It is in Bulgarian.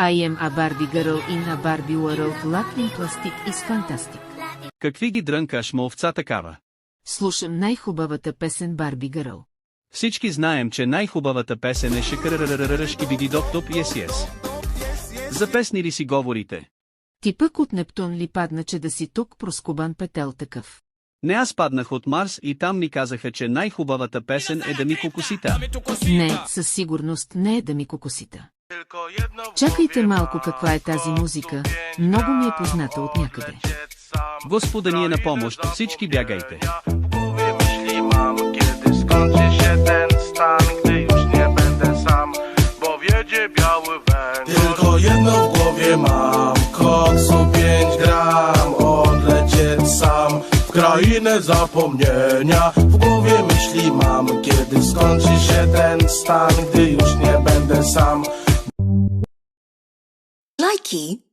I am a Barbie girl in a Barbie world, Latin plastic is fantastic. Какви ги дрънкаш, овца такава? Слушам най-хубавата песен Барби Гъръл. Всички знаем, че най-хубавата песен е Шекъръръръръръшки биди доп-топ yes. За песни ли си говорите? Ти пък от Нептун ли падна, че да си тук проскубан петел такъв? Не, аз паднах от Марс и там ми казаха, че най-хубавата песен е да ми кокосита. Не, със сигурност не е да ми кокосита. Чакайте малко, каква е тази музика, много ми е позната от някъде. Господа ни е на помощ, всички бягайте. Tylko jedno w głowie mam, koksu 5 gram, odlecieć sam w krainę zapomnienia. W głowie myśli mam, kiedy skończy się ten stan, gdy już nie będę sam. Likey.